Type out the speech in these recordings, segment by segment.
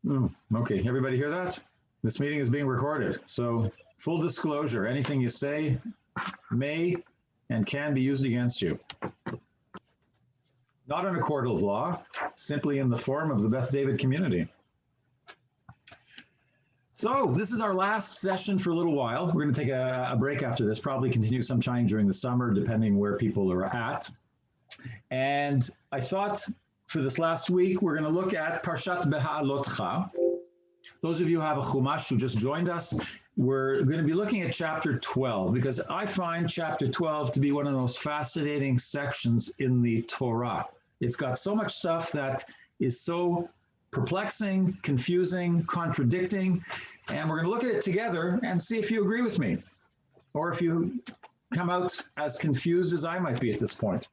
Okay, everybody hear that? This meeting is being recorded. So full disclosure, anything you say may and can be used against you. Not in a court of law, simply in the form of the Beth David community. So this is our last session for a little while. We're going to take a break after this, probably continue sometime during the summer, depending where people are at. And I thought for this last week, we're going to look at Parshat Beha'alotcha. Those of you who have a Chumash who just joined us, we're going to be looking at chapter 12, because I find chapter 12 to be one of the most fascinating sections in the Torah. It's got so much stuff that is so perplexing, confusing, contradicting, and we're going to look at it together and see if you agree with me, or if you come out as confused as I might be at this point.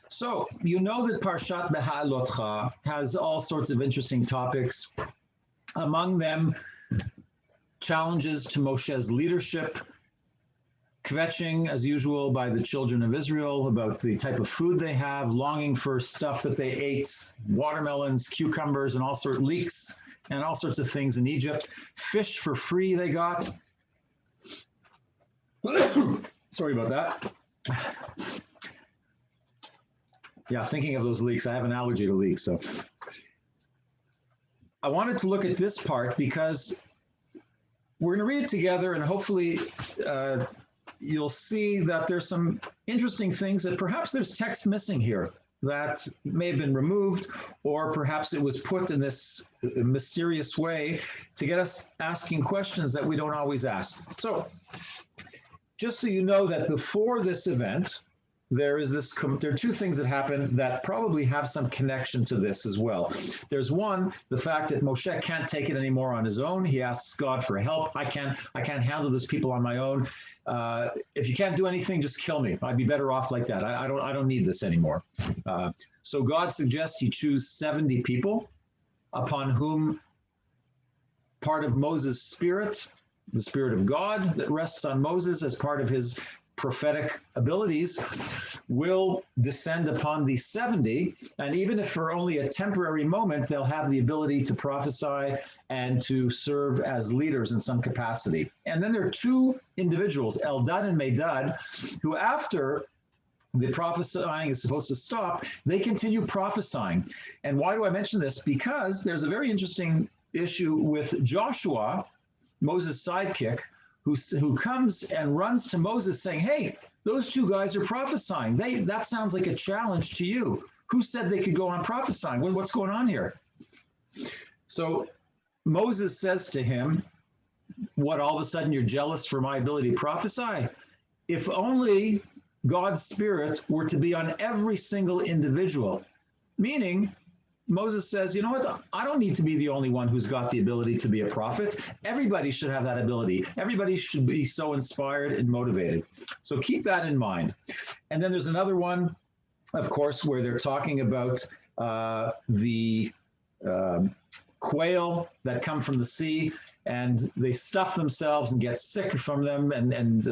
So, you know that Parshat Beha'alotcha has all sorts of interesting topics, among them challenges to Moshe's leadership, kvetching, as usual, by the children of Israel about the type of food they have, longing for stuff that they ate, watermelons, cucumbers, and all sorts of leeks, and all sorts of things in Egypt. Fish for free they got. Sorry about that. Yeah, thinking of those leeks, I have an allergy to leeks. So I wanted to look at this part because we're going to read it together, and hopefully you'll see that there's some interesting things that perhaps there's text missing here that may have been removed, or perhaps it was put in this mysterious way to get us asking questions that we don't always ask. So just so you know that before this event, there are two things that happen that probably have some connection to this as well. There's one, the fact that Moshe can't take it anymore on his own. He asks God for help. I can't handle this people on my own. If you can't do anything, just kill me. I'd be better off like that. I don't need this anymore. So God suggests he choose 70 people upon whom part of Moses' spirit, the spirit of God that rests on Moses as part of his prophetic abilities, will descend upon the 70, and even if for only a temporary moment, they'll have the ability to prophesy and to serve as leaders in some capacity. And then there are two individuals, Eldad and Medad, who after the prophesying is supposed to stop, they continue prophesying. And why do I mention this? Because there's a very interesting issue with Joshua, Moses' sidekick, who comes and runs to Moses saying, hey, those two guys are prophesying. That sounds like a challenge to you. Who said they could go on prophesying? What's going on here? So Moses says to him, what, all of a sudden you're jealous for my ability to prophesy? If only God's spirit were to be on every single individual, meaning Moses says, you know what? I don't need to be the only one who's got the ability to be a prophet. Everybody should have that ability. Everybody should be so inspired and motivated. So keep that in mind. And then there's another one, of course, where they're talking about the quail that come from the sea, and they stuff themselves and get sick from them, and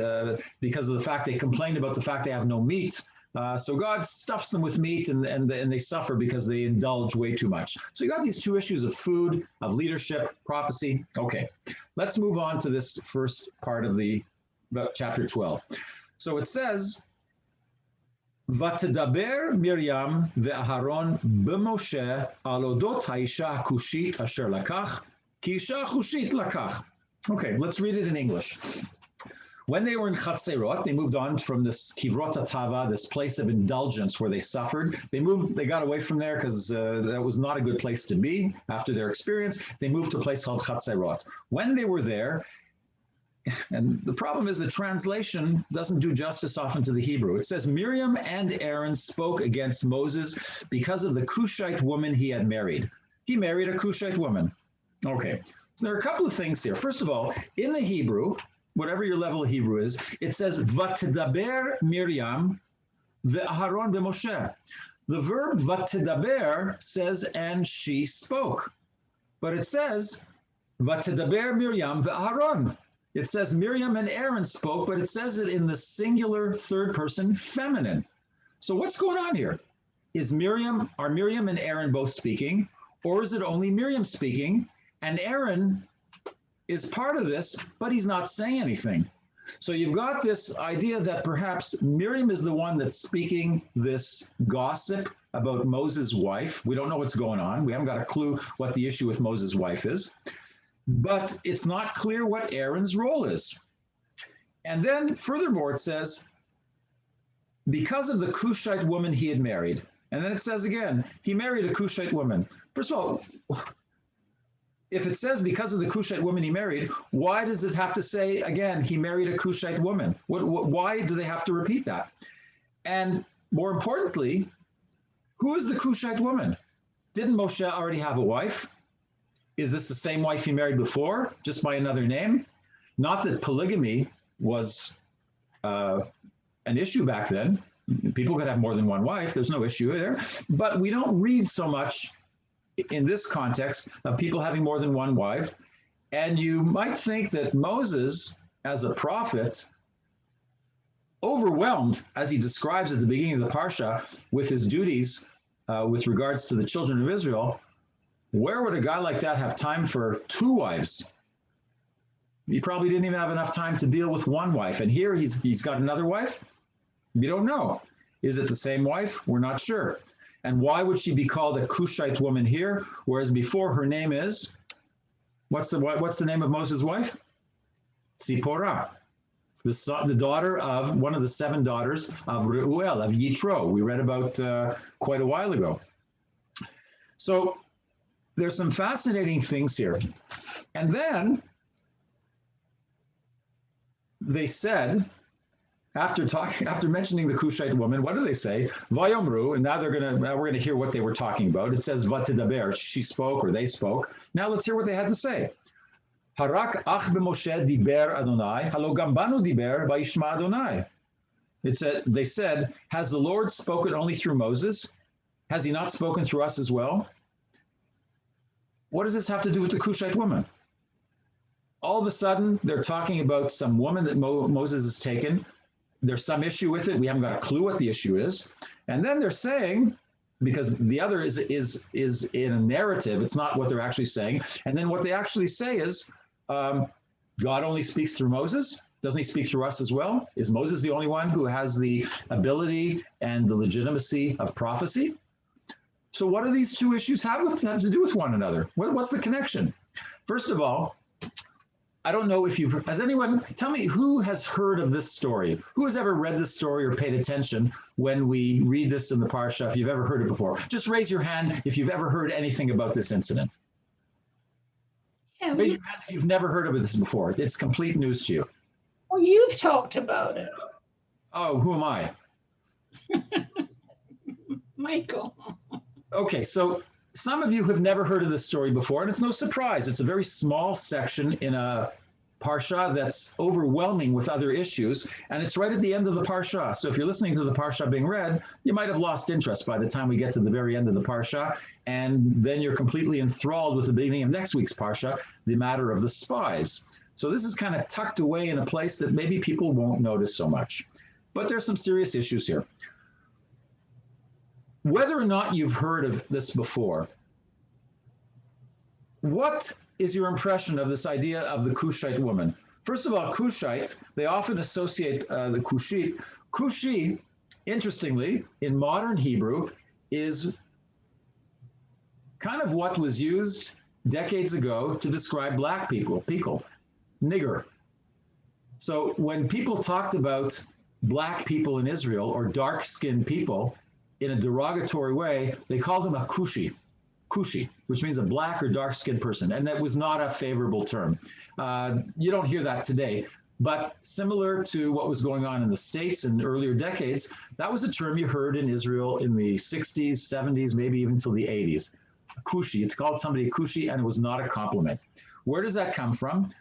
because of the fact they complained about the fact they have no meat. So God stuffs them with meat, and they suffer because they indulge way too much. So you got these two issues of food, of leadership, prophecy. Okay, let's move on to this first part of the chapter 12. So it says, "V'tedaber Miriam ve'Aharon b'Moshe al odot ha'isha hakushit asher lakach, ki isha chushit lakach." Okay, let's read it in English. When they were in Chatzerot, they moved on from this Kivrot HaTava, this place of indulgence where they suffered. They got away from there because that was not a good place to be after their experience. They moved to a place called Chatzerot. When they were there, and the problem is the translation doesn't do justice often to the Hebrew. It says, Miriam and Aaron spoke against Moses because of the Cushite woman he had married. He married a Cushite woman. Okay, so there are a couple of things here. First of all, in the Hebrew, whatever your level of Hebrew is, it says, V'tedaber Miriam ve'Aharon b'Moshe. The verb V'tedaber says, and she spoke. But it says, V'tedaber Miriam ve'Aharon. It says Miriam and Aaron spoke, but it says it in the singular third person feminine. So what's going on here? Are Miriam and Aaron both speaking, or is it only Miriam speaking? And Aaron is part of this, but he's not saying anything. So you've got this idea that perhaps Miriam is the one that's speaking this gossip about Moses' wife. We don't know what's going on. We haven't got a clue what the issue with Moses' wife is. But it's not clear what Aaron's role is. And then furthermore, it says, because of the Cushite woman he had married. And then it says again, he married a Cushite woman. First of all, if it says because of the Cushite woman he married, why does it have to say again, he married a Cushite woman? Why do they have to repeat that? And more importantly, who is the Cushite woman? Didn't Moshe already have a wife? Is this the same wife he married before, just by another name? Not that polygamy was an issue back then. People could have more than one wife. There's no issue there. But we don't read so much in this context of people having more than one wife. And you might think that Moses, as a prophet, overwhelmed, as he describes at the beginning of the Parashah, with his duties with regards to the children of Israel, where would a guy like that have time for two wives? He probably didn't even have enough time to deal with one wife. And here he's got another wife? We don't know. Is it the same wife? We're not sure. And why would she be called a Cushite woman here, whereas before her name is, what's the name of Moses' wife? Zipporah, the daughter of one of the 7 daughters of Reuel, of Yitro. We read about quite a while ago. So there's some fascinating things here. And then they said, after mentioning the Cushite woman, what do they say? Vayomru, and now we're gonna hear what they were talking about. It says Vatidaber, she spoke or they spoke. Now let's hear what they had to say. Harak ach b'Moshe diber Adonai, halo gam banu diber vayishma Adonai. They said, has the Lord spoken only through Moses? Has he not spoken through us as well? What does this have to do with the Cushite woman? All of a sudden, they're talking about some woman that Moses has taken. There's some issue with it. We haven't got a clue what the issue is. And then they're saying, because the other is in a narrative, it's not what they're actually saying. And then what they actually say is, God only speaks through Moses. Doesn't he speak through us as well? Is Moses the only one who has the ability and the legitimacy of prophecy? So what do these two issues have to do with one another? What's the connection? First of all, I don't know if has anyone, tell me who has heard of this story? Who has ever read this story or paid attention when we read this in the Parashah, if you've ever heard it before? Just raise your hand if you've ever heard anything about this incident. Yeah, raise your hand if you've never heard of this before. It's complete news to you. Well, you've talked about it. Oh, who am I? Michael. Okay, so some of you have never heard of this story before, and it's no surprise. It's a very small section in a Parashah that's overwhelming with other issues, and it's right at the end of the Parashah. So if you're listening to the Parashah being read, you might have lost interest by the time we get to the very end of the Parashah, and then you're completely enthralled with the beginning of next week's Parashah, the matter of the spies. So this is kind of tucked away in a place that maybe people won't notice so much. But there's some serious issues here. Whether or not you've heard of this before, what is your impression of this idea of the Cushite woman? First of all, Cushite, they often associate the Cushite. Cushi, interestingly, in modern Hebrew, is kind of what was used decades ago to describe black people, nigger. So when people talked about black people in Israel or dark-skinned people in a derogatory way, they called them a Cushi, which means a black or dark-skinned person, and that was not a favorable term. You don't hear that today, but similar to what was going on in the States in earlier decades, that was a term you heard in Israel in the 60s, 70s, maybe even till the 80s. Cushi, it's called somebody a Cushi, and it was not a compliment. Where does that come from?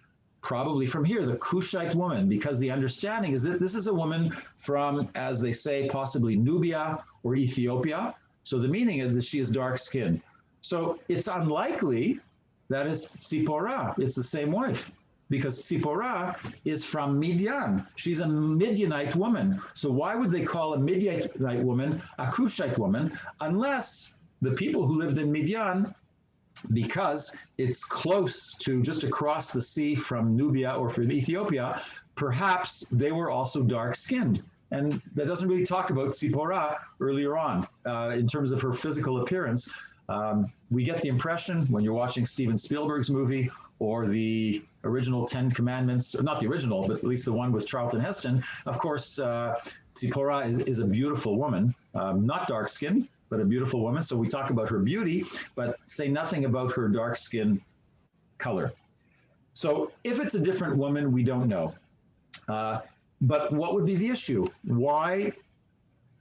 Probably from here, the Cushite woman, because the understanding is that this is a woman from, as they say, possibly Nubia or Ethiopia. So the meaning is that she is dark-skinned. So it's unlikely that it's Zipporah. It's the same wife, because Zipporah is from Midian. She's a Midianite woman. So why would they call a Midianite woman a Cushite woman, unless the people who lived in Midian because it's close to just across the sea from Nubia or from Ethiopia, perhaps they were also dark-skinned. And that doesn't really talk about Tzipporah earlier on in terms of her physical appearance. We get the impression when you're watching Steven Spielberg's movie or the original 10 Commandments, or not the original, but at least the one with Charlton Heston. Of course, Tzipporah is a beautiful woman, not dark-skinned, but a beautiful woman. So we talk about her beauty, but say nothing about her dark skin color. So if it's a different woman, we don't know. But what would be the issue? Why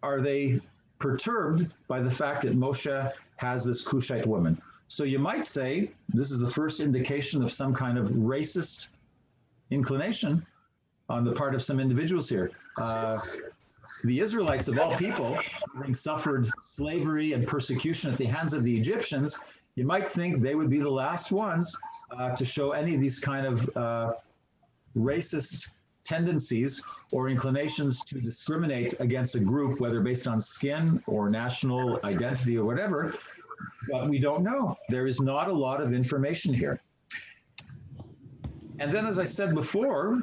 are they perturbed by the fact that Moshe has this Cushite woman? So you might say this is the first indication of some kind of racist inclination on the part of some individuals here. The Israelites, of all people, having suffered slavery and persecution at the hands of the Egyptians, you might think they would be the last ones to show any of these kind of racist tendencies or inclinations to discriminate against a group, whether based on skin or national identity or whatever. But we don't know. There is not a lot of information here. And then, as I said before,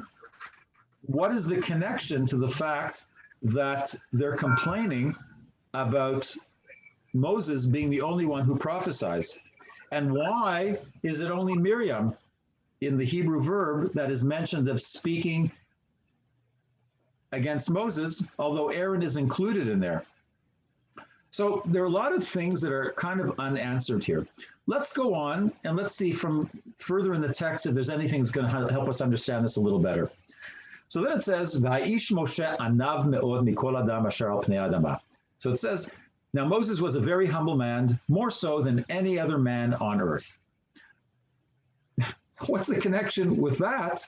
what is the connection to the fact that they're complaining about Moses being the only one who prophesies? And why is it only Miriam in the Hebrew verb that is mentioned of speaking against Moses, although Aaron is included in there? So there are a lot of things that are kind of unanswered here. Let's go on and let's see from further in the text if there's anything that's going to help us understand this a little better. So then it says, "Vaish Moshe anav me'od mikol adam asher al pnei adama." So it says, now Moses was a very humble man, more so than any other man on earth. What's the connection with that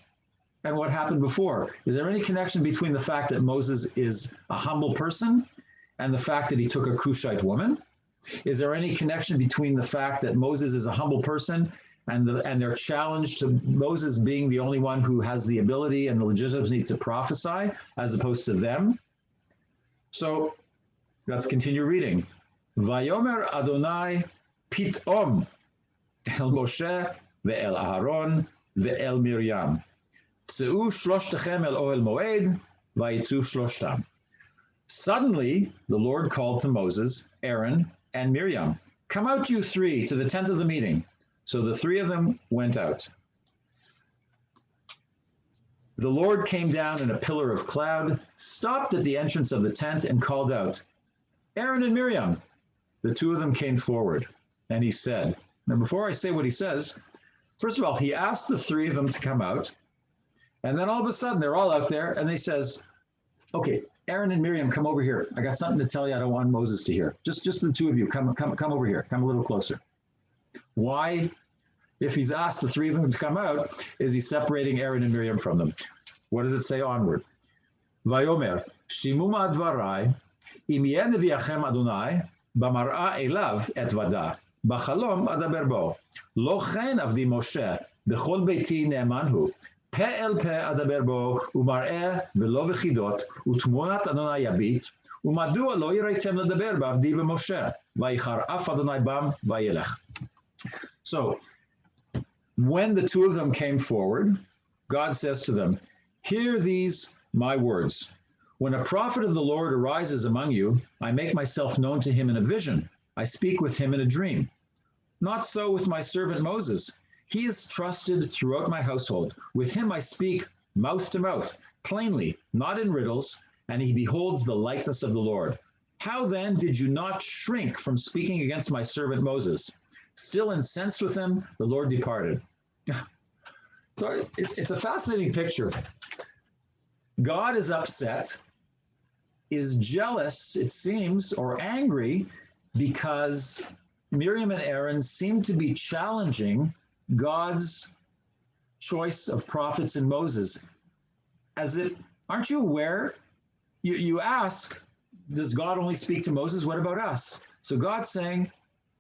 and what happened before? Is there any connection between the fact that Moses is a humble person and the fact that he took a Cushite woman? Is there any connection between the fact that Moses is a humble person and their challenge to Moses being the only one who has the ability and the legitimacy to prophesy as opposed to them? So let's continue reading. Vayomer Adonai pitom el Moshe ve'el Aharon ve'el Miriam. Tzeu shloshtekhem el ohel moed vayitzu shloshtam. Suddenly, the Lord called to Moses, Aaron, and Miriam, "Come out, you three, to the tent of the meeting." So the three of them went out. The Lord came down in a pillar of cloud, stopped at the entrance of the tent, and called out, "Aaron and Miriam." The two of them came forward, and he said, now before I say what he says, first of all, he asked the three of them to come out, and then all of a sudden they're all out there, and he says, "Okay, Aaron and Miriam, come over here. I got something to tell you I don't want Moses to hear. Just the two of you, come over here. Come a little closer." Why, if he's asked the three of them to come out, is he separating Aaron and Miriam from them? What does it say onward? Vayomer, shimu ma'advarai, im yeh neviachem Adonai, b'mar'a elav et vada, b'chalom adaber bo. Lo chen avdi Moshe, b'chol beiti ne'eman hu. פה אל פה אדבר בו, ומראה ולא וחידות, ותמונת אדוני יביט, ומדוע לא יראיתם לדבר בעבדי ומשה, ויחר אף אדוני בם וילך. So, when the two of them came forward, God says to them, "Hear these my words. When a prophet of the Lord arises among you, I make myself known to him in a vision. I speak with him in a dream. Not so with my servant Moses. He is trusted throughout my household. With him I speak mouth to mouth, plainly, not in riddles, and he beholds the likeness of the Lord. How then did you not shrink from speaking against my servant Moses?" Still incensed with him, the Lord departed. So it's a fascinating picture. God is upset, is jealous, it seems, or angry because Miriam and Aaron seem to be challenging God's choice of prophets in Moses, as if, aren't you aware? You ask, does God only speak to Moses? What about us? So God's saying,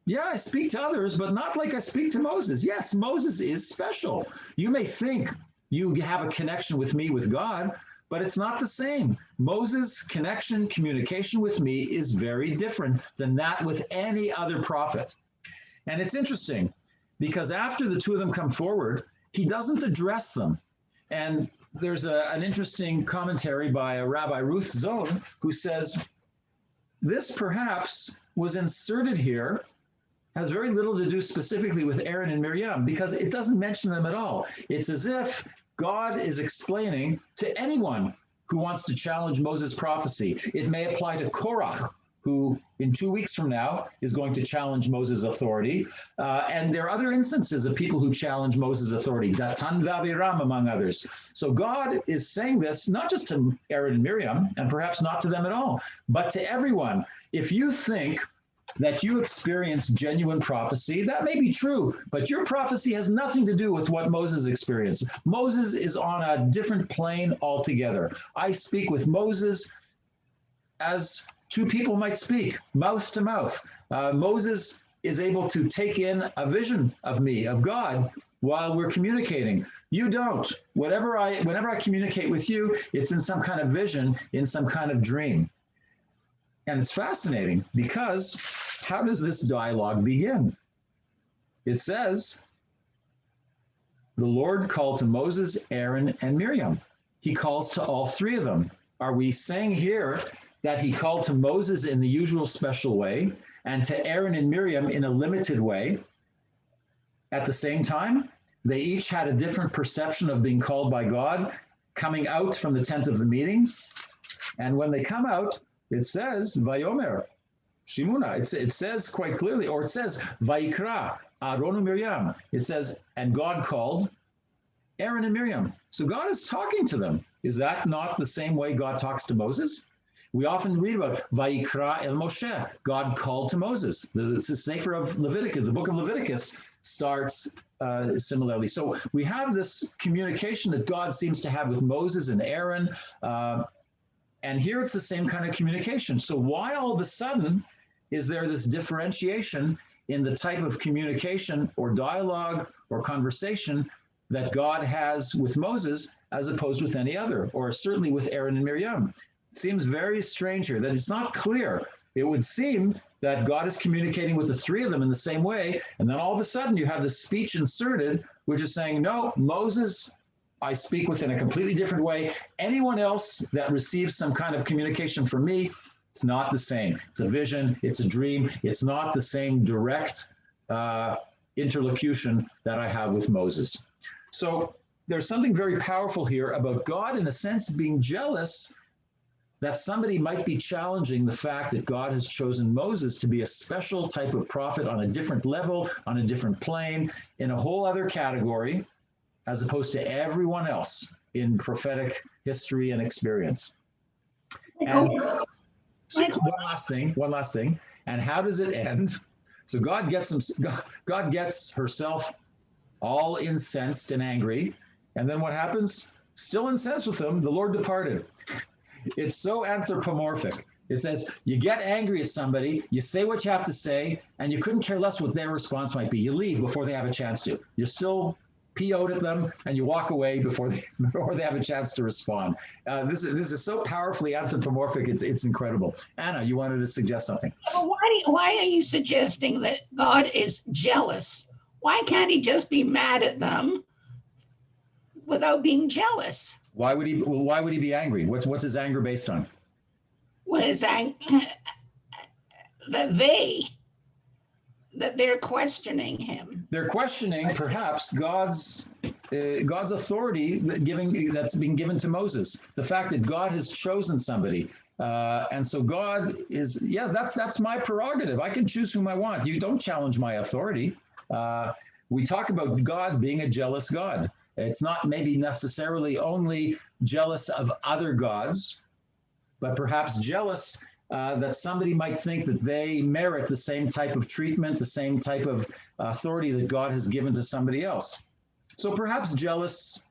yeah, I speak to others, but not like I speak to Moses. Yes, Moses is special. You may think you have a connection with me, with God, but it's not the same. Moses' connection, communication with me is very different than that with any other prophet. And it's interesting. because after the two of them come forward, he doesn't address them. And there's an interesting commentary by Rabbi Ruth Zone, who says, this perhaps was inserted here, has very little to do specifically with Aaron and Miriam, because it doesn't mention them at all. It's as if God is explaining to anyone who wants to challenge Moses' prophecy. It may apply to Korach, who in 2 weeks from now is going to challenge Moses' authority. And there are other instances of people who challenge Moses' authority, Datan v'Aviram, among others. So God is saying this not just to Aaron and Miriam, and perhaps not to them at all, but to everyone. If you think that you experience genuine prophecy, that may be true, but your prophecy has nothing to do with what Moses experienced. Moses is on a different plane altogether. I speak with Moses as two people might speak, mouth to mouth. Moses is able to take in a vision of me, of God, while we're communicating. You don't. Whenever I communicate with you, it's in some kind of vision, in some kind of dream. And it's fascinating because how does this dialogue begin? It says, the Lord called to Moses, Aaron, and Miriam. He calls to all three of them. Are we saying here that he called to Moses in the usual special way and to Aaron and Miriam in a limited way at the same time? They each had a different perception of being called by God coming out from the tent of the meeting. And when they come out, it says, Vayomer, Shimuna. It says quite clearly, or it says, Vaikra, Aaron and Miriam. It says, and God called Aaron and Miriam. So God is talking to them. Is that not the same way God talks to Moses? We often read about Vaikra el Moshe. God called to Moses. The Sefer of Leviticus, the book of Leviticus, starts similarly. So we have this communication that God seems to have with Moses and Aaron. And here it's the same kind of communication. So why all of a sudden is there this differentiation in the type of communication or dialogue or conversation that God has with Moses as opposed with any other, or certainly with Aaron and Miriam? It seems very strange here that it's not clear. It would seem that God is communicating with the three of them in the same way, and then all of a sudden you have this speech inserted, which is saying, no, Moses, I speak with in a completely different way. Anyone else that receives some kind of communication from me, it's not the same. It's a vision, it's a dream. It's not the same direct interlocution that I have with Moses. So there's something very powerful here about God, in a sense, being jealous that somebody might be challenging the fact that God has chosen Moses to be a special type of prophet on a different level, on a different plane, in a whole other category, as opposed to everyone else in prophetic history and experience. And one last thing. And how does it end? So God gets herself all incensed and angry. And then what happens? Still incensed with them, the Lord departed. It's so anthropomorphic. It says you get angry at somebody, you say what you have to say, and you couldn't care less what their response might be. You leave before they have a chance to. You're still PO'd at them, and you walk away before they have a chance to respond. This is so powerfully anthropomorphic. It's incredible. Anna, you wanted to suggest something. Well, why are you suggesting that God is jealous? Why can't he just be mad at them without being jealous? Why would he be angry? What's his anger based on? Well, his anger that they're questioning him. They're questioning perhaps God's authority that's been given to Moses. The fact that God has chosen somebody, and so God is, that's my prerogative. I can choose whom I want. You don't challenge my authority. We talk about God being a jealous God. It's not maybe necessarily only jealous of other gods, but perhaps jealous that somebody might think that they merit the same type of treatment, the same type of authority that God has given to somebody else. So perhaps jealous,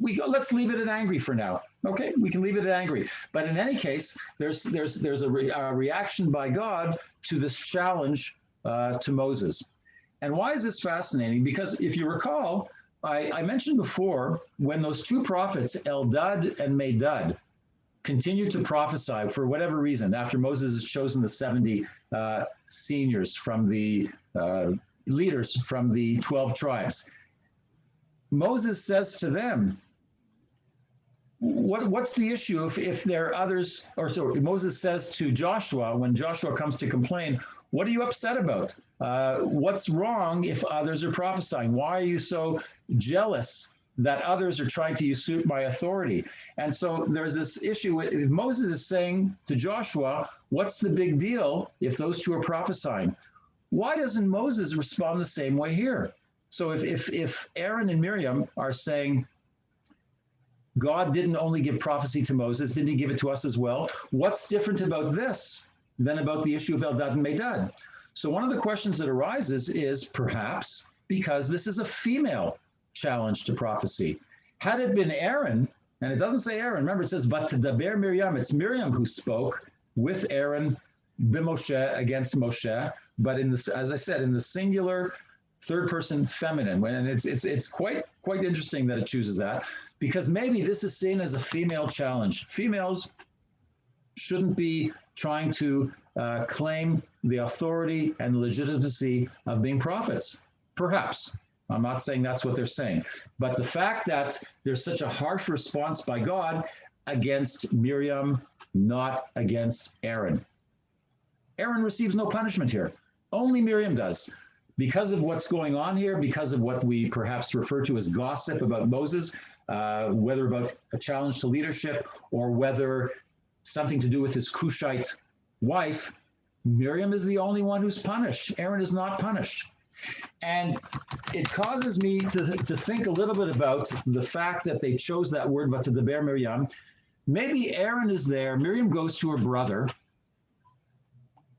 let's leave it at angry for now. Okay, we can leave it at angry. But in any case, there's a reaction by God to this challenge to Moses. And why is this fascinating? Because if you recall, I mentioned before, when those two prophets, Eldad and Medad, continued to prophesy for whatever reason, after Moses has chosen the 70 seniors from the leaders from the 12 tribes. Moses says to them, what's the issue if there are others, or so Moses says to Joshua, when Joshua comes to complain, what are you upset about? What's wrong if others are prophesying? Why are you so jealous that others are trying to usurp my authority? And so there's this issue. Moses is saying to Joshua, what's the big deal if those two are prophesying? Why doesn't Moses respond the same way here? So if Aaron and Miriam are saying, God didn't only give prophecy to Moses, didn't he give it to us as well? What's different about this than about the issue of Eldad and Medad? So one of the questions that arises is perhaps because this is a female challenge to prophecy. Had it been Aaron, and it doesn't say Aaron, remember it says, but to Daber Miriam, it's Miriam who spoke with Aaron, b'Moshe, against Moshe, but in this, as I said, in the singular third person feminine, and it's quite interesting that it chooses that, because maybe this is seen as a female challenge. Females shouldn't be trying to claim the authority and legitimacy of being prophets. Perhaps. I'm not saying that's what they're saying. But the fact that there's such a harsh response by God against Miriam, not against Aaron. Aaron receives no punishment here. Only Miriam does. Because of what's going on here, because of what we perhaps refer to as gossip about Moses, whether about a challenge to leadership or whether something to do with his Cushite wife, Miriam is the only one who's punished. Aaron is not punished. And it causes me to think a little bit about the fact that they chose that word, V'tadaber Miriam. Maybe Aaron is there, Miriam goes to her brother,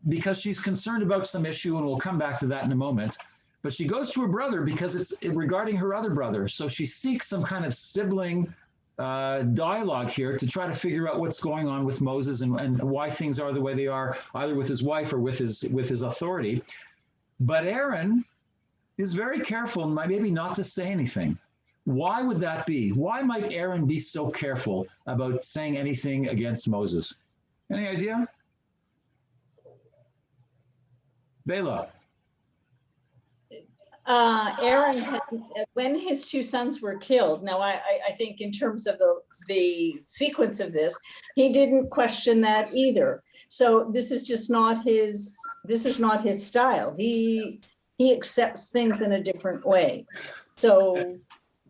because she's concerned about some issue, and we'll come back to that in a moment. But she goes to her brother because it's regarding her other brother. So she seeks some kind of sibling dialogue here to try to figure out what's going on with Moses and why things are the way they are, either with his wife or with his authority. But Aaron is very careful, maybe not to say anything. Why would that be? Why might Aaron be so careful about saying anything against Moses? Any idea? Bela. Aaron, when his two sons were killed, now I think in terms of the sequence of this, he didn't question that either. So this is just not his style. He accepts things in a different way. So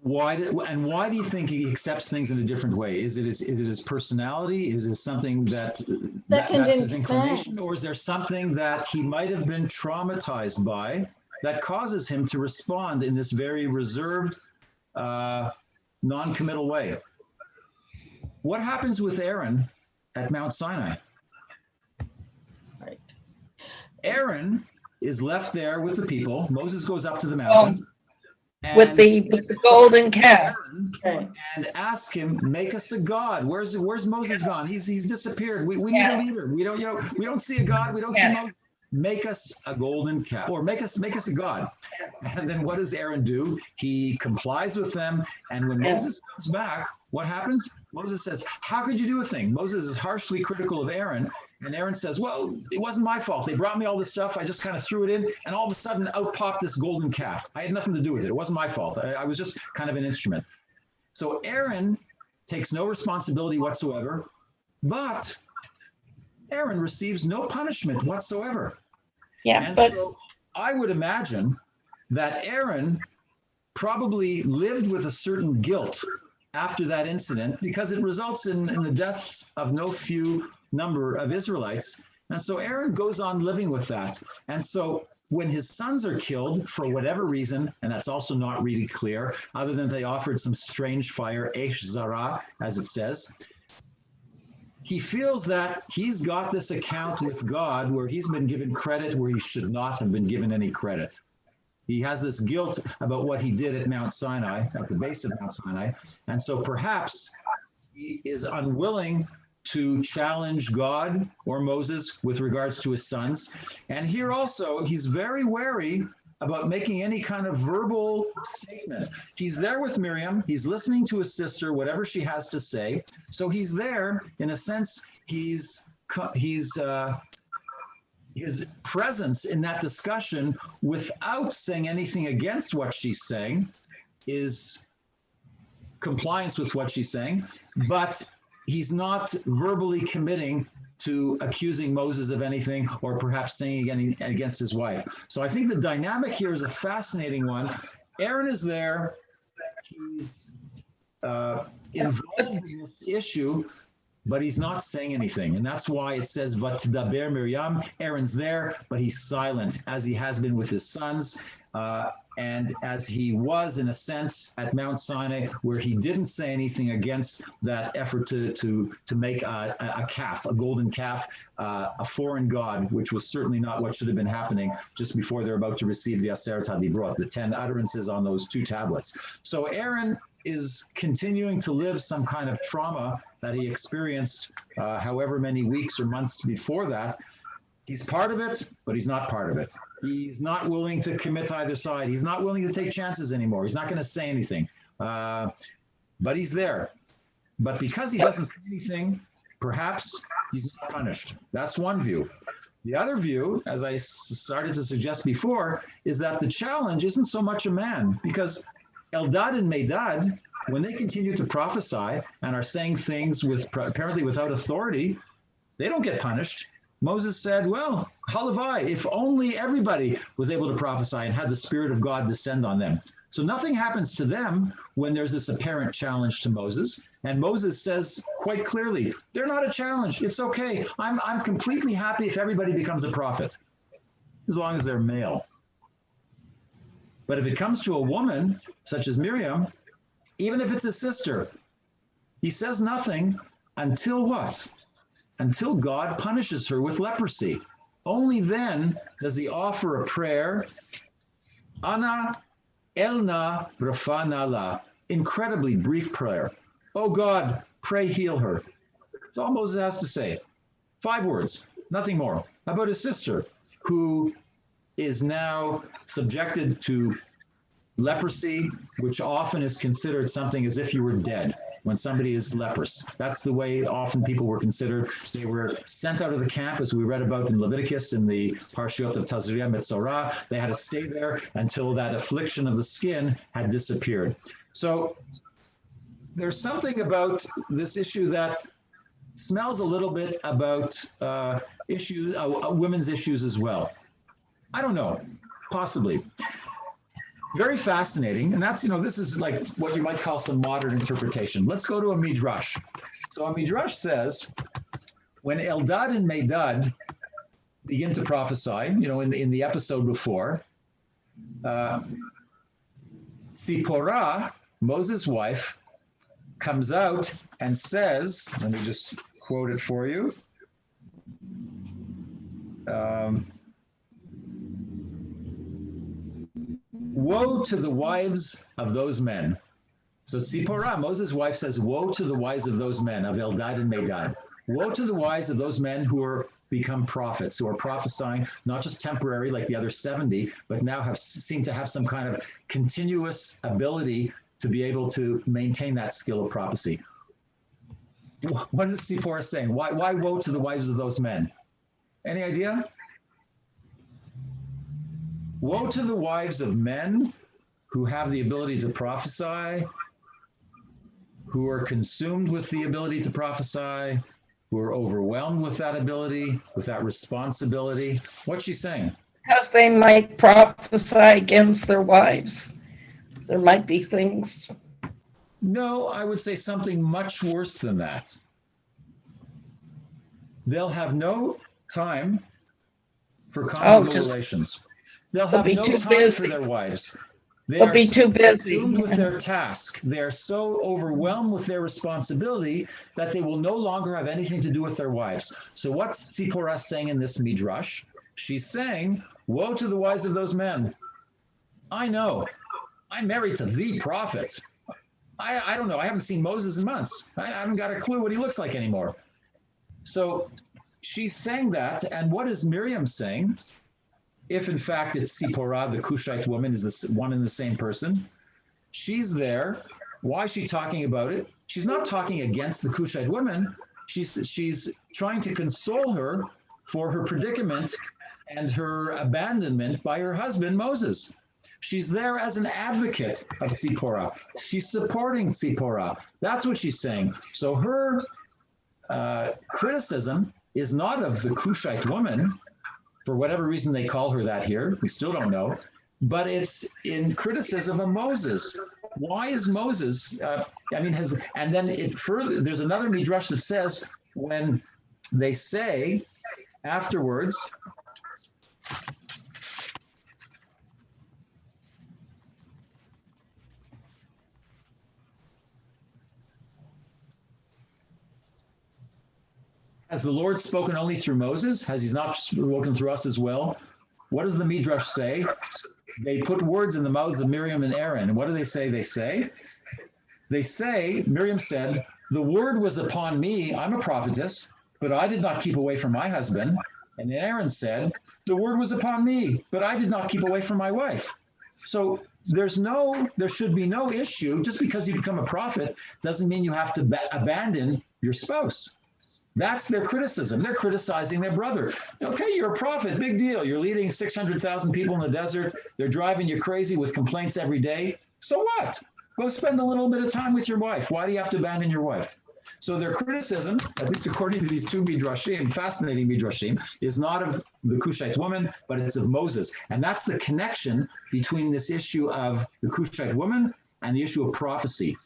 why do you think he accepts things in a different way? Is it his personality? Is it something that's his inclination, or is there something that he might have been traumatized by that causes him to respond in this very reserved, non-committal way? What happens with Aaron at Mount Sinai? Right. Aaron is left there with the people. Moses goes up to the mountain. With the golden calf. And ask him, make us a god. Where's Moses gone? He's disappeared. We need a leader. We don't see a god. We don't see Moses. Make us a golden calf, or make us a god. And then what does Aaron do? He complies with them. And when Moses comes back, what happens? Moses says, how could you do a thing? Moses is harshly critical of Aaron. And Aaron says, well, it wasn't my fault. They brought me all this stuff. I just kind of threw it in. And all of a sudden out popped this golden calf. I had nothing to do with it. It wasn't my fault. I was just kind of an instrument. So Aaron takes no responsibility whatsoever, but Aaron receives no punishment whatsoever. Yeah, and but so I would imagine that Aaron probably lived with a certain guilt after that incident, because it results in the deaths of no few number of Israelites. And so Aaron goes on living with that. And so when his sons are killed for whatever reason, and that's also not really clear, other than they offered some strange fire, Eish Zara, as it says, he feels that he's got this account with God where he's been given credit where he should not have been given any credit. He has this guilt about what he did at Mount Sinai, at the base of Mount Sinai. And so perhaps he is unwilling to challenge God or Moses with regards to his sons. And here also, he's very wary about making any kind of verbal statement. He's there with Miriam. He's listening to his sister, whatever she has to say. So he's there, in a sense, he's his presence in that discussion without saying anything against what she's saying is compliance with what she's saying, but he's not verbally committing to accusing Moses of anything or perhaps saying anything against his wife. So I think the dynamic here is a fascinating one. Aaron is there. He's involved in this issue, but he's not saying anything. And that's why it says, Vatdaber Miriam. Aaron's there, but he's silent, as he has been with his sons. And as he was, in a sense, at Mount Sinai, where he didn't say anything against that effort to make a calf, a golden calf, a foreign god, which was certainly not what should have been happening just before they're about to receive the Aseret HaDibrot, the 10 utterances on those 2 tablets. So Aaron is continuing to live some kind of trauma that he experienced however many weeks or months before that. He's part of it, but he's not part of it. He's not willing to commit to either side. He's not willing to take chances anymore. He's not going to say anything, but he's there. But because he doesn't say anything, perhaps he's not punished. That's one view. The other view, as I started to suggest before, is that the challenge isn't so much a man, because Eldad and Medad, when they continue to prophesy and are saying things apparently without authority, they don't get punished. Moses said, well, halavai, if only everybody was able to prophesy and had the Spirit of God descend on them. So nothing happens to them when there's this apparent challenge to Moses. And Moses says quite clearly, they're not a challenge. It's okay. I'm completely happy if everybody becomes a prophet, as long as they're male. But if it comes to a woman, such as Miriam, even if it's a sister, he says nothing until what? Until God punishes her with leprosy. Only then does he offer a prayer, Ana Elna Rafana La, incredibly brief prayer. Oh God, pray heal her. That's all Moses has to say. 5 words, nothing more. How about his sister, who is now subjected to leprosy, which often is considered something as if you were dead when somebody is leprous. That's the way often people were considered. They were sent out of the camp, as we read about in Leviticus in the Parashah of Tazria Metzorah. They had to stay there until that affliction of the skin had disappeared. So there's something about this issue that smells a little bit about women's issues as well. I don't know, possibly. Very fascinating. And that's, this is like what you might call some modern interpretation. Let's go to a midrash. So a midrash says, when Eldad and Medad begin to prophesy, in the episode before, Sipporah, Moses' wife, comes out and says, let me just quote it for you. Woe to the wives of those men. So Sipporah, Moses' wife, says, woe to the wives of those men, of Eldad and Medad. Woe to the wives of those men who are become prophets, who are prophesying, not just temporary like the other 70, but now seem to have some kind of continuous ability to be able to maintain that skill of prophecy. What is Sipporah saying? Why woe to the wives of those men? Any idea? Woe to the wives of men who have the ability to prophesy, who are consumed with the ability to prophesy, who are overwhelmed with that ability, with that responsibility. What's she saying? Because they might prophesy against their wives. There might be things. No, I would say something much worse than that. They'll have no time for conjugal relations. They'll have no time for their wives. They'll be too busy consumed with their task. They're so overwhelmed with their responsibility that they will no longer have anything to do with their wives. So what's Sipporah saying in this midrash? She's saying, woe to the wives of those men. I know. I'm married to the prophet. I don't know. I haven't seen Moses in months. I haven't got a clue what he looks like anymore. So she's saying that. And what is Miriam saying? If in fact it's Sipporah, the Cushite woman, is this one and the same person, she's there. Why is she talking about it? She's not talking against the Cushite woman. She's trying to console her for her predicament and her abandonment by her husband, Moses. She's there as an advocate of Tzipporah. She's supporting Tzipporah. That's what she's saying. So her criticism is not of the Cushite woman, for whatever reason they call her that here. We still don't know. But it's in criticism of Moses. Why is Moses, and then it further, there's another midrash that says when they say afterwards, has the Lord spoken only through Moses? Has he not spoken through us as well? What does the midrash say? They put words in the mouths of Miriam and Aaron. And what do they say? They say, Miriam said, the word was upon me, I'm a prophetess, but I did not keep away from my husband. And Aaron said, the word was upon me, but I did not keep away from my wife. So there should be no issue. Just because you become a prophet doesn't mean you have to abandon your spouse. That's their criticism. They're criticizing their brother. Okay, you're a prophet, big deal. You're leading 600,000 people in the desert. They're driving you crazy with complaints every day. So what? Go spend a little bit of time with your wife. Why do you have to abandon your wife? So their criticism, at least according to these two midrashim, fascinating midrashim, is not of the Cushite woman, but it's of Moses. And that's the connection between this issue of the Cushite woman and the issue of prophecy.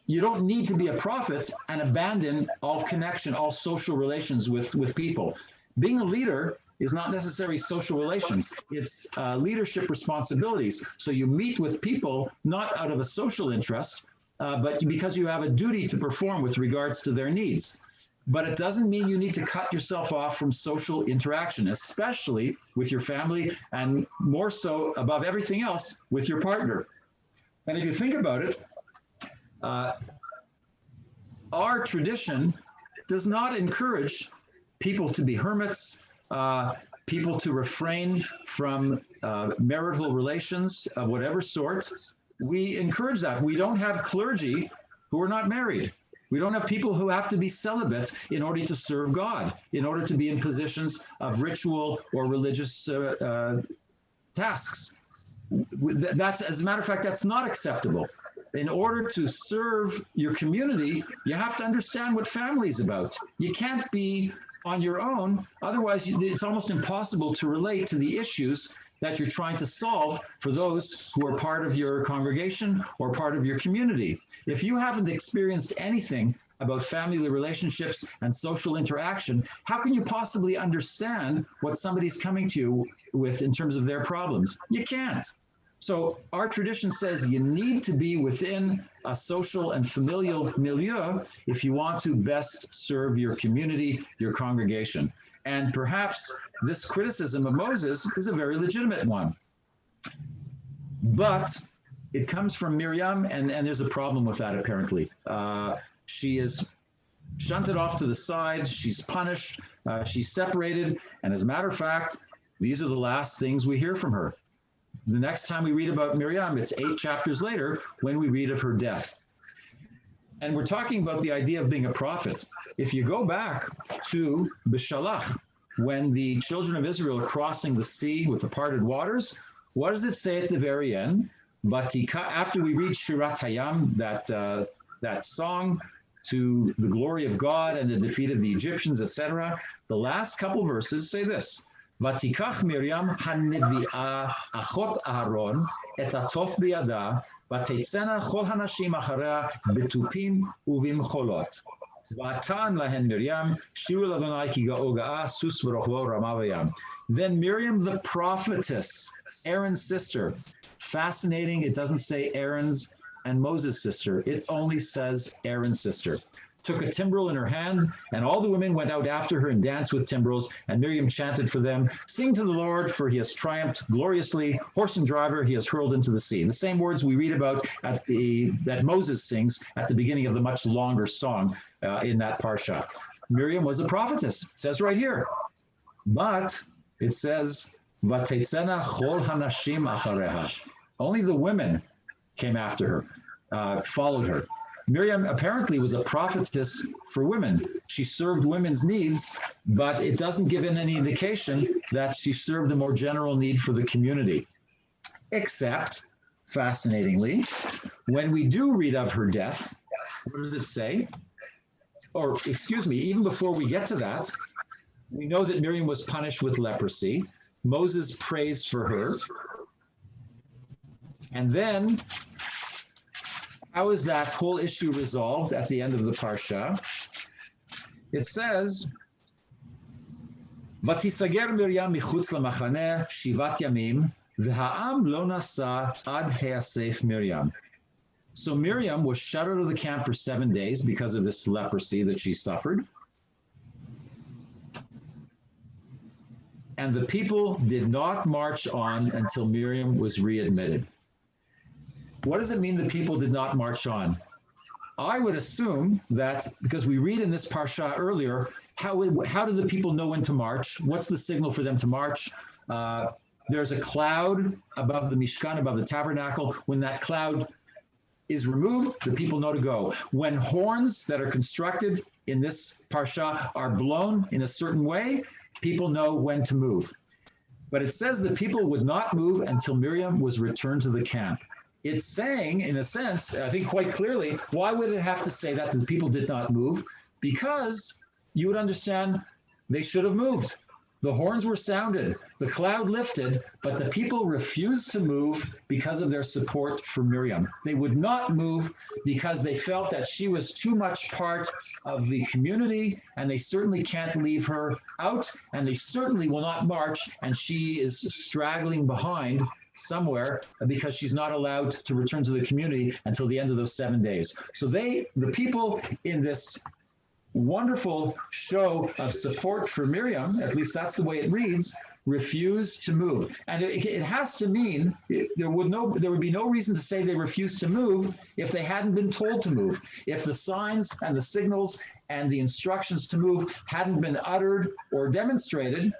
You don't need to be a prophet and abandon all connection, all social relations with people. Being a leader is not necessarily social relations. It's leadership responsibilities. So you meet with people not out of a social interest, but because you have a duty to perform with regards to their needs. But it doesn't mean you need to cut yourself off from social interaction, especially with your family, and more so above everything else with your partner. And if you think about it, our tradition does not encourage people to be hermits, people to refrain from marital relations of whatever sort. We encourage that. We don't have clergy who are not married. We don't have people who have to be celibate in order to serve God, in order to be in positions of ritual or religious tasks. That's, as a matter of fact, that's not acceptable. In order to serve your community, you have to understand what family is about. You can't be on your own. Otherwise, it's almost impossible to relate to the issues that you're trying to solve for those who are part of your congregation or part of your community. If you haven't experienced anything about family relationships and social interaction, how can you possibly understand what somebody's coming to you with in terms of their problems? You can't. So our tradition says you need to be within a social and familial milieu if you want to best serve your community, your congregation. And perhaps this criticism of Moses is a very legitimate one. But it comes from Miriam, and there's a problem with that apparently. She is shunted off to the side, she's punished, she's separated, and as a matter of fact, these are the last things we hear from her. The next time we read about Miriam, it's 8 chapters later when we read of her death. And we're talking about the idea of being a prophet. If you go back to Bishalach, when the children of Israel are crossing the sea with the parted waters, what does it say at the very end? Vatika, after we read Shirat Hayam, that song to the glory of God and the defeat of the Egyptians, etc., the last couple verses say this. ותיקח מרים הנביאה אחות אהרון את התוף בידה ותצאנה כל הנשים אחריה בתופים ובמחולות. ותען להן מרים שירו לאדוני כי גאו גאה סוס ורוכבו רמה בים. Then Miriam the prophetess, Aaron's sister. Fascinating, it doesn't say Aaron's and Moses' sister. It only says Aaron's sister. Took a timbrel in her hand, and all the women went out after her and danced with timbrels, and Miriam chanted for them, sing to the Lord, for he has triumphed gloriously, horse and driver he has hurled into the sea. The same words we read about that Moses sings at the beginning of the much longer song in that Parashah. Miriam was a prophetess, it says right here. But it says, Vatetzena chol hanashim achareha. Only the women came after her, followed her. Miriam apparently was a prophetess for women. She served women's needs, but it doesn't give any indication that she served a more general need for the community. Except, fascinatingly, when we do read of her death, what does it say? Or, excuse me, even before we get to that, we know that Miriam was punished with leprosy. Moses prays for her. And then, how is that whole issue resolved at the end of the Parashah? It says, "Vatisager Miriam michutz lamachaneh shivat yamim, v'ha'am lo nasa ad he'asef Miriam." So Miriam was shut out of the camp for 7 days because of this leprosy that she suffered. And the people did not march on until Miriam was readmitted. What does it mean the people did not march on? I would assume that because we read in this Parashah earlier, how do the people know when to march? What's the signal for them to march? There's a cloud above the Mishkan, above the tabernacle. When that cloud is removed, the people know to go. When horns that are constructed in this Parashah are blown in a certain way, people know when to move. But it says the people would not move until Miriam was returned to the camp. It's saying, in a sense, I think quite clearly, why would it have to say that the people did not move? Because you would understand they should have moved. The horns were sounded, the cloud lifted, but the people refused to move because of their support for Miriam. They would not move because they felt that she was too much part of the community, and they certainly can't leave her out, and they certainly will not march, and she is straggling behind somewhere because she's not allowed to return to the community until the end of those 7 days. So the people in this wonderful show of support for Miriam, at least that's the way it reads, refused to move. And it has to mean there would be no reason to say they refused to move if they hadn't been told to move. If the signs and the signals and the instructions to move hadn't been uttered or demonstrated,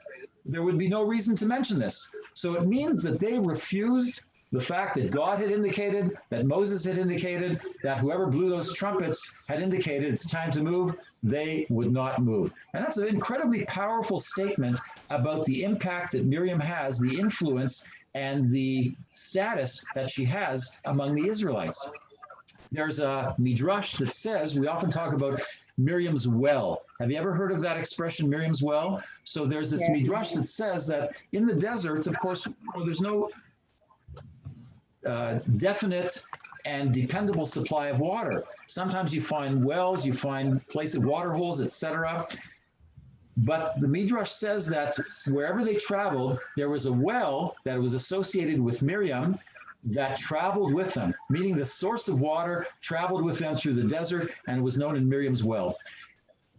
there would be no reason to mention this. So it means that they refused the fact that God had indicated, that Moses had indicated, that whoever blew those trumpets had indicated it's time to move, they would not move. And that's an incredibly powerful statement about the impact that Miriam has, the influence and the status that she has among the Israelites. There's a midrash that says, we often talk about Miriam's well. Have you ever heard of that expression, Miriam's well? So there's this midrash that says that in the deserts, of course, there's no definite and dependable supply of water. Sometimes you find wells, you find places, water holes, etc. But the Midrash says that wherever they traveled, there was a well that was associated with Miriam that traveled with them, meaning the source of water traveled with them through the desert and was known in Miriam's well.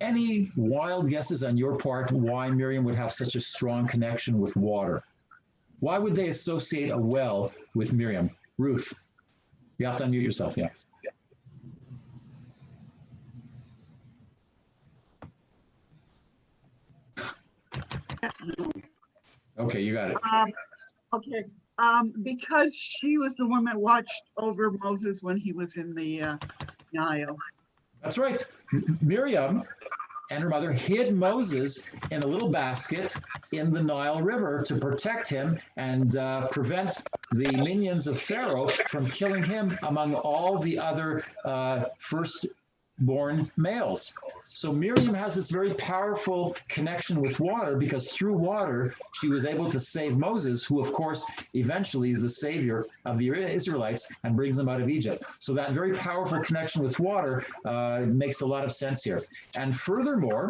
Any wild guesses on your part why Miriam would have such a strong connection with water? Why would they associate a well with Miriam? Ruth, you have to unmute yourself, yeah. Okay, you got it. Okay, because she was the one that watched over Moses when he was in the Nile. That's right. Miriam and her mother hid Moses in a little basket in the Nile River to protect him and prevent the minions of Pharaoh from killing him among all the other firstborn males. So Miriam has this very powerful connection with water because through water, she was able to save Moses, who of course eventually is the savior of the Israelites and brings them out of Egypt. So that very powerful connection with water makes a lot of sense here. And furthermore,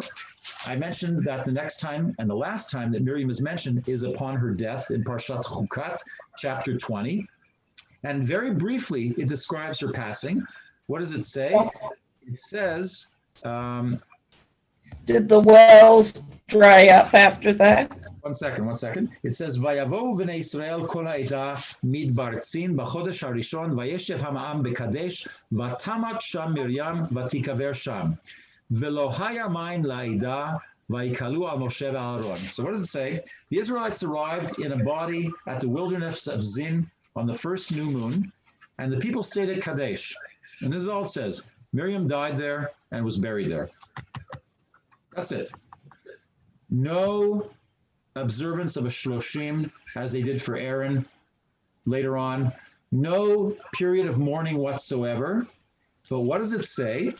I mentioned that the next time and the last time that Miriam is mentioned is upon her death in Parashat Chukat, chapter 20. And very briefly, it describes her passing. What does it say? It says, Did the wells dry up after that? One second. It says, "Vayavo v'nei Israel kol ha'eda midbar tzin b'chodesh harishon vayeshev ha'am bekadesh v'tamat sham Miriam v'tikaver sham v'lo haya maim la'eda v'yikalu al Moshe v'Aaron." So what does it say? The Israelites arrived in a body at the wilderness of Zin on the first new moon, and the people stayed at Kadesh. And this is all it says. Miriam died there and was buried there. That's it. No observance of a shloshim as they did for Aaron later on. No period of mourning whatsoever. But what does it say?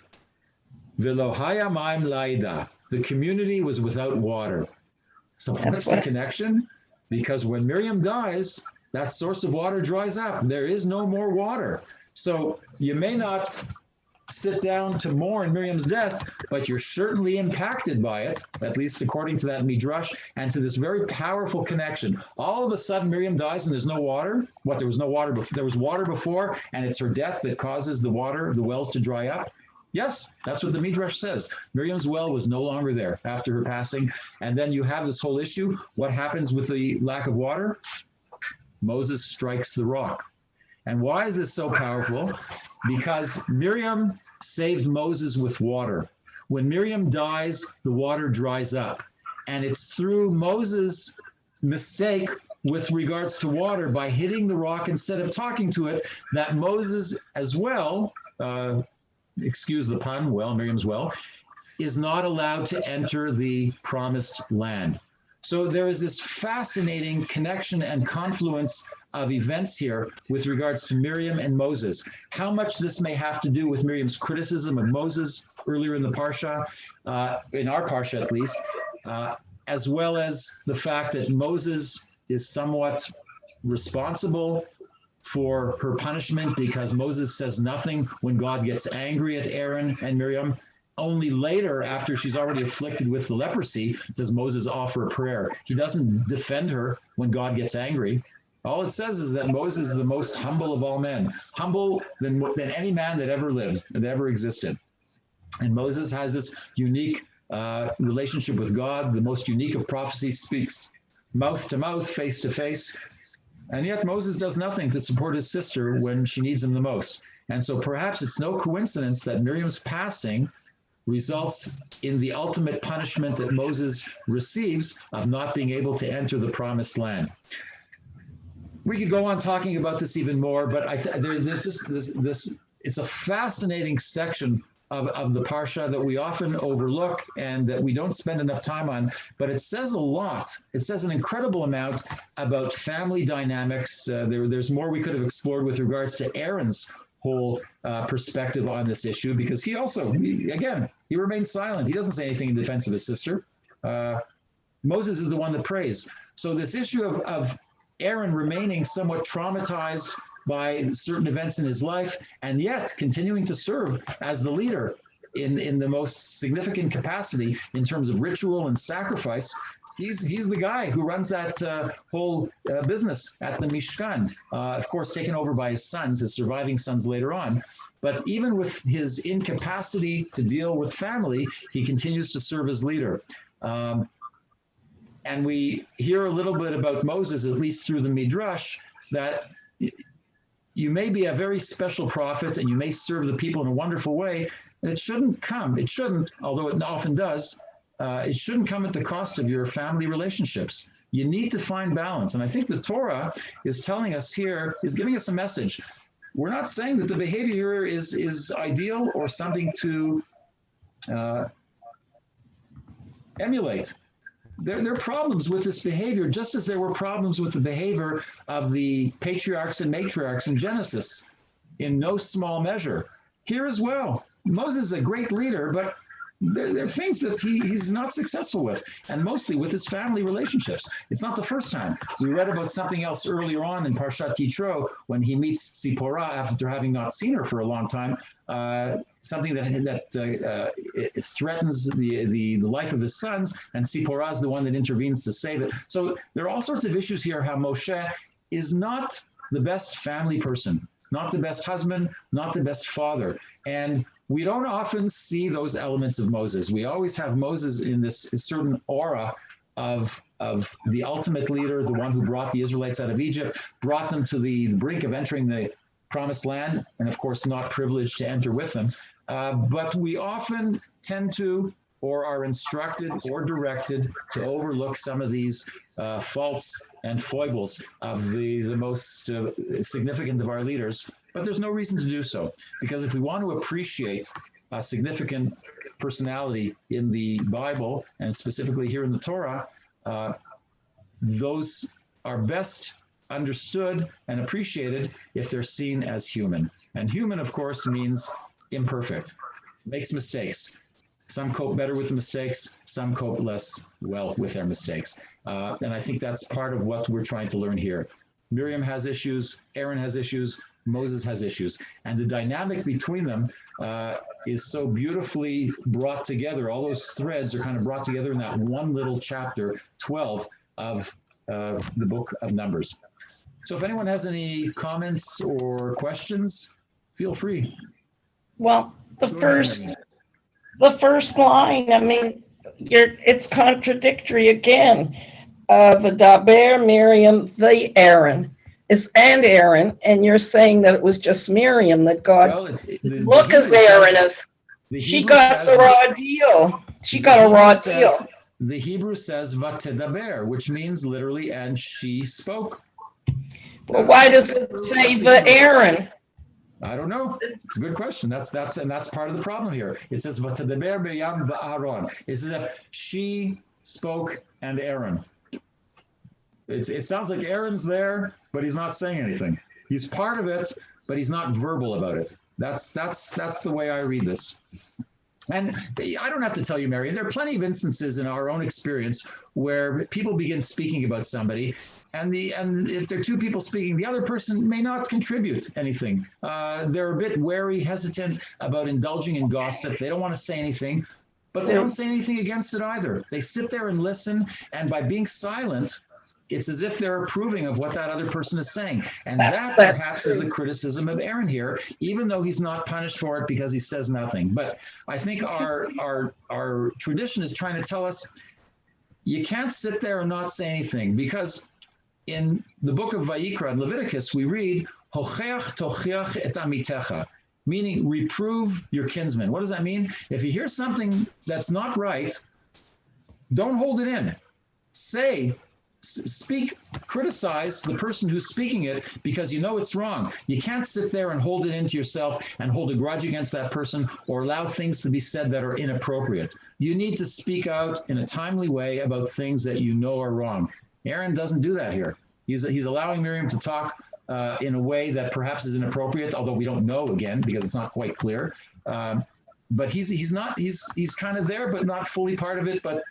V'lo haya ma'im laida. The community was without water. So what's the connection? Because when Miriam dies, that source of water dries up. There is no more water. So you may not sit down to mourn Miriam's death, but you're certainly impacted by it, at least according to that midrash, and to this very powerful connection. All of a sudden, Miriam dies and there's no water. What, there was no water before? There was water before, and it's her death that causes the water, the wells to dry up? Yes, that's what the midrash says. Miriam's well was no longer there after her passing. And then you have this whole issue. What happens with the lack of water? Moses strikes the rock. And why is this so powerful? Because Miriam saved Moses with water. When Miriam dies, the water dries up. And it's through Moses' mistake with regards to water by hitting the rock instead of talking to it that Moses as well, excuse the pun, well, Miriam's well, is not allowed to enter the promised land. So there is this fascinating connection and confluence of events here with regards to Miriam and Moses. How much this may have to do with Miriam's criticism of Moses earlier in the Parashah, in our Parashah at least, as well as the fact that Moses is somewhat responsible for her punishment because Moses says nothing when God gets angry at Aaron and Miriam. Only later, after she's already afflicted with the leprosy, does Moses offer a prayer. He doesn't defend her when God gets angry. All it says is that Moses is the most humble of all men, humble than any man that ever lived, that ever existed. And Moses has this unique relationship with God. The most unique of prophecies, speaks mouth to mouth, face to face. And yet Moses does nothing to support his sister when she needs him the most. And so perhaps it's no coincidence that Miriam's passing results in the ultimate punishment that Moses receives of not being able to enter the promised land. We could go on talking about this even more, but there's just this, it's a fascinating section of the Parsha that we often overlook and that we don't spend enough time on, but it says a lot. It says an incredible amount about family dynamics. There's more we could have explored with regards to Aaron's whole perspective on this issue, because he also, he remains silent. He doesn't say anything in defense of his sister. Moses is the one that prays. So this issue of Aaron remaining somewhat traumatized by certain events in his life, and yet continuing to serve as the leader in the most significant capacity in terms of ritual and sacrifice. He's the guy who runs that whole business at the Mishkan, of course, taken over by his sons, his surviving sons later on. But even with his incapacity to deal with family, he continues to serve as leader. And we hear a little bit about Moses, at least through the Midrash, that you may be a very special prophet and you may serve the people in a wonderful way, and it shouldn't, although it often does, it shouldn't come at the cost of your family relationships. You need to find balance. And I think the Torah is telling us here, is giving us a message. We're not saying that the behavior here is ideal or something to emulate. There are problems with this behavior, just as there were problems with the behavior of the patriarchs and matriarchs in Genesis, in no small measure. Here as well, Moses is a great leader, but there are things that he's not successful with, and mostly with his family relationships. It's not the first time. We read about something else earlier on in Parashat Yitro when he meets Tzipporah after having not seen her for a long time, something that threatens the life of his sons, and Tzipporah is the one that intervenes to save it. So there are all sorts of issues here how Moshe is not the best family person, not the best husband, not the best father. And we don't often see those elements of Moses. We always have Moses in this certain aura of the ultimate leader, the one who brought the Israelites out of Egypt, brought them to the brink of entering the promised land, and of course not privileged to enter with them. But we often tend to or are instructed or directed to overlook some of these faults and foibles of the most significant of our leaders. But there's no reason to do so, because if we want to appreciate a significant personality in the Bible, and specifically here in the Torah, those are best understood and appreciated if they're seen as human. And human, of course, means imperfect, makes mistakes. Some cope better with the mistakes, some cope less well with their mistakes. And I think that's part of what we're trying to learn here. Miriam has issues, Aaron has issues, Moses has issues. And the dynamic between them is so beautifully brought together. All those threads are kind of brought together in that one little chapter, 12 of the book of Numbers. So if anyone has any comments or questions, feel free. Well, the first line, I mean, it's contradictory again. V'daber Miriam v'Aaron and Aaron, and you're saying that it was just Miriam that God look as Aaron as she got the raw deal. She got a raw deal. The Hebrew says v'tedaber, which means literally, and she spoke. Well, why does it say v'Aaron? I don't know. It's a good question. That's part of the problem here. It says v'tedaber Miriam v'Aaron. It says that she spoke and Aaron. It sounds like Aaron's there, but he's not saying anything. He's part of it, but he's not verbal about it. That's the way I read this. And I don't have to tell you, Mary, there are plenty of instances in our own experience where people begin speaking about somebody, and if there are two people speaking, the other person may not contribute anything. They're a bit wary, hesitant about indulging in gossip. They don't want to say anything, but they don't say anything against it either. They sit there and listen, and by being silent, it's as if they're approving of what that other person is saying. And that perhaps is a criticism of Aaron here, even though he's not punished for it because he says nothing. But I think our tradition is trying to tell us you can't sit there and not say anything, because in the book of Vayikra and Leviticus, we read, Hocheach tochiach et amitecha, meaning reprove your kinsman. What does that mean? If you hear something that's not right, don't hold it in. Speak, criticize the person who's speaking it, because you know it's wrong. You can't sit there and hold it into yourself and hold a grudge against that person or allow things to be said that are inappropriate. You need to speak out in a timely way about things that you know are wrong. Aaron doesn't do that here. He's allowing Miriam to talk in a way that perhaps is inappropriate, although we don't know, again, because it's not quite clear. But he's kind of there, but not fully part of it, but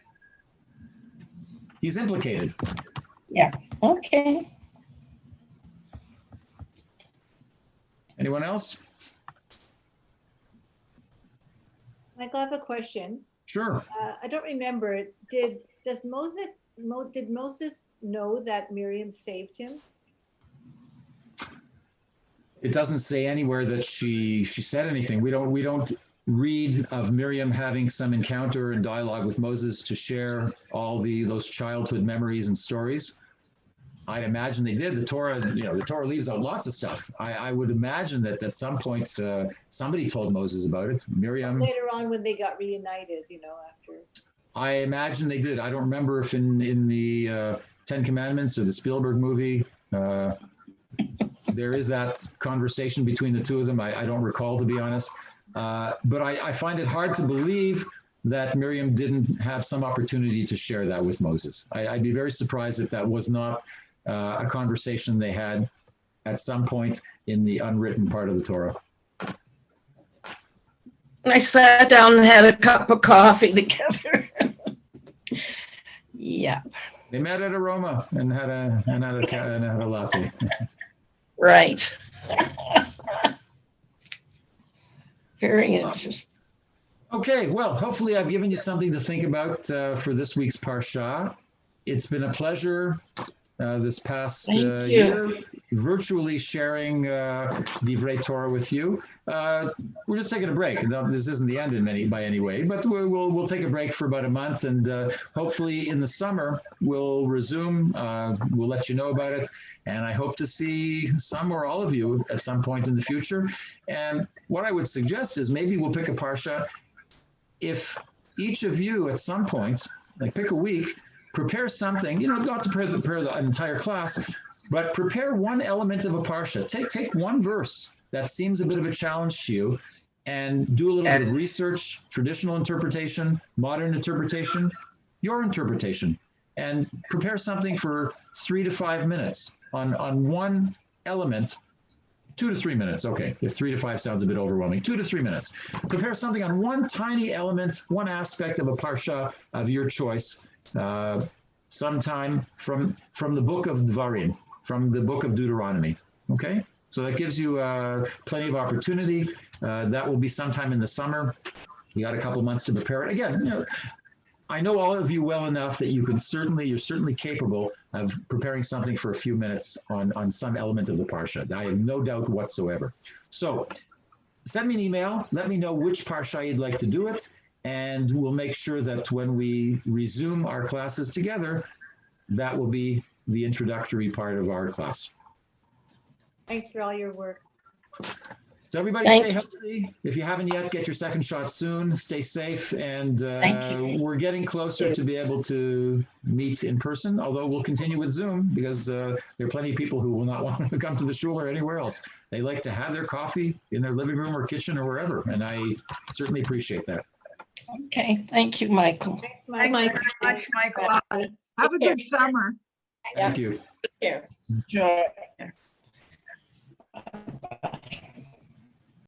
he's implicated. Yeah, okay. Anyone else? Michael, I have a question. Sure. I don't remember it. Did Moses know that Miriam saved him? It doesn't say anywhere that she said anything. We don't read of Miriam having some encounter and dialogue with Moses to share all those childhood memories and stories. I'd imagine they did. The Torah leaves out lots of stuff. I would imagine that at some point somebody told Moses about it. Miriam. Later on, when they got reunited, after. I imagine they did. I don't remember if in the Ten Commandments or the Spielberg movie there is that conversation between the two of them. I don't recall, to be honest. But I find it hard to believe that Miriam didn't have some opportunity to share that with Moses. I'd be very surprised if that was not a conversation they had at some point in the unwritten part of the Torah. I sat down and had a cup of coffee together. Yeah. They met at Aroma and had a latte. Right. Very interesting. Okay, well, hopefully I've given you something to think about for this week's Parashah. It's been a pleasure this past year, virtually sharing Divrei Torah with you. We're just taking a break. This isn't the end by any way, but we'll take a break for about a month, and hopefully in the summer we'll resume. We'll let you know about it, and I hope to see some or all of you at some point in the future. And what I would suggest is maybe we'll pick a Parsha. If each of you at some point, like pick a week, prepare something, not to prepare the entire class, but prepare one element of a parsha. Take one verse that seems a bit of a challenge to you and do a little bit of research, traditional interpretation, modern interpretation, your interpretation, and prepare something for 3 to 5 minutes on one element. 2 to 3 minutes. Okay, if 3 to 5 sounds a bit overwhelming, 2 to 3 minutes. Prepare something on one tiny element, one aspect of a parsha of your choice, sometime from the book of Dvarim, from the book of Deuteronomy. Okay, so that gives you plenty of opportunity. That will be sometime in the summer. You got a couple months to prepare it. Again, I know all of you well enough that you're certainly capable of preparing something for a few minutes on some element of the parsha. I have no doubt whatsoever. So send me an email, let me know which parsha you'd like to do it, and we'll make sure that when we resume our classes together, that will be the introductory part of our class. Thanks for all your work. So everybody stay healthy. If you haven't yet, get your second shot soon. Stay safe. And we're getting closer to be able to meet in person, although we'll continue with Zoom because there are plenty of people who will not want to come to the shul or anywhere else. They like to have their coffee in their living room or kitchen or wherever. And I certainly appreciate that. Okay, thank you, Michael. Thanks, Thanks Michael. very much, Michael. Have a good summer. Thank you. Here. Sure.